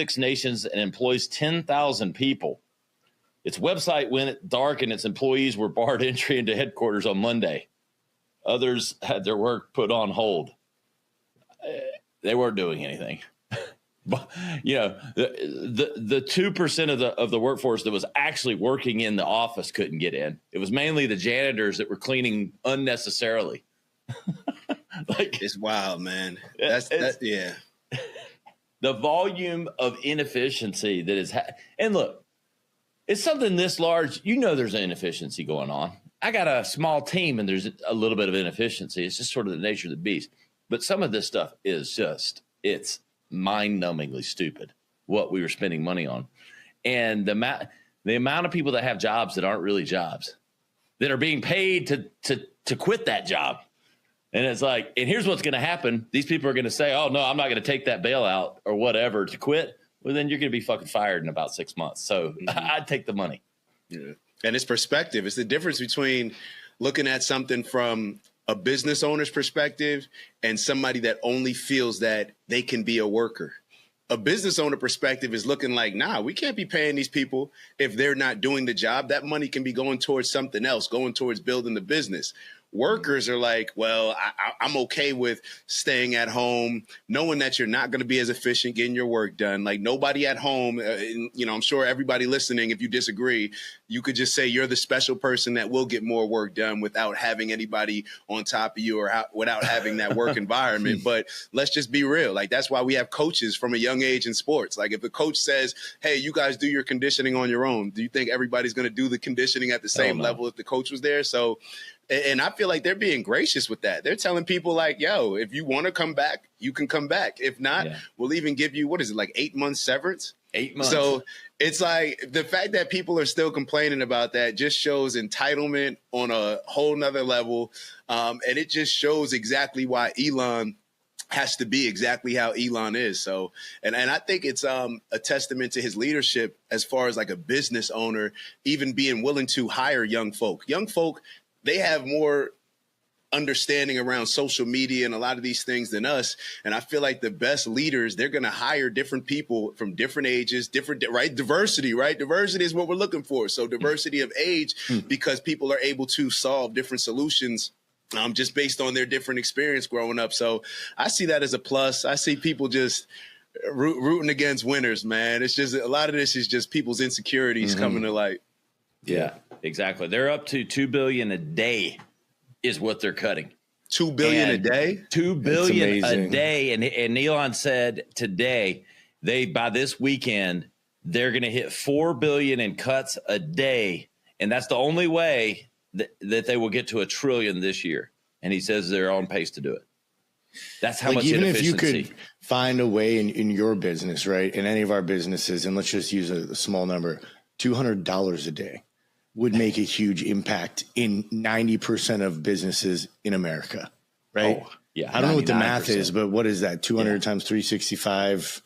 6 nations and employs 10,000 people. Its website went dark and its employees were barred entry into headquarters on Monday. Others had their work put on hold. They weren't doing anything. But, the 2% of the workforce that was actually working in the office couldn't get in. It was mainly the janitors that were cleaning unnecessarily. It's wild, man. Yeah. The volume of inefficiency that is, and look, it's something this large. There's an inefficiency going on. I got a small team, and there's a little bit of inefficiency. It's just sort of the nature of the beast. But some of this stuff is it's mind-numbingly stupid what we were spending money on. And the amount of people that have jobs that aren't really jobs, that are being paid to quit that job. And it's like, and here's what's going to happen. These people are going to say, oh, no, I'm not going to take that bailout or whatever to quit. Well, then you're going to be fucking fired in about 6 months. So I'd take the money. Yeah. And it's perspective. It's the difference between looking at something from a business owner's perspective and somebody that only feels that they can be a worker. A business owner perspective is looking like, nah, we can't be paying these people if they're not doing the job. That money can be going towards something else, going towards building the business. Workers are like, well, I'm okay with staying at home, knowing that you're not going to be as efficient getting your work done. Like nobody at home, I'm sure everybody listening, if you disagree, you could just say you're the special person that will get more work done without having anybody on top of you or without having that work environment. But let's just be real. Like that's why we have coaches from a young age in sports. Like if the coach says, hey, you guys do your conditioning on your own, do you think everybody's going to do the conditioning at the same level if the coach was there? So, and I feel like they're being gracious with that. They're telling people like, yo, if you want to come back, you can come back. If not, we'll even give you, 8 months severance? 8 months. So it's like the fact that people are still complaining about that just shows entitlement on a whole nother level. And it just shows exactly why Elon has to be exactly how Elon is. So, and I think it's a testament to his leadership as far as like a business owner, even being willing to hire young folk. Young folk, they have more understanding around social media and a lot of these things than us. And I feel like the best leaders, they're going to hire different people from different ages, right? Diversity, right? Diversity is what we're looking for. So diversity of age, because people are able to solve different solutions just based on their different experience growing up. So I see that as a plus. I see people just rooting against winners, man. It's just a lot of this is just people's insecurities coming to light. Yeah, exactly. They're up to $2 billion a day is what they're cutting. $2 billion a day? $2 billion a day. And Elon said today, by this weekend, they're going to hit $4 billion in cuts a day. And that's the only way that they will get to $1 trillion this year. And he says they're on pace to do it. That's how much even inefficiency. If you could find a way in your business, right, in any of our businesses, and let's just use a small number, $200 a day would make a huge impact in 90% of businesses in America, right? Oh, yeah. I don't know what the math is, but what is that? 200 times 365,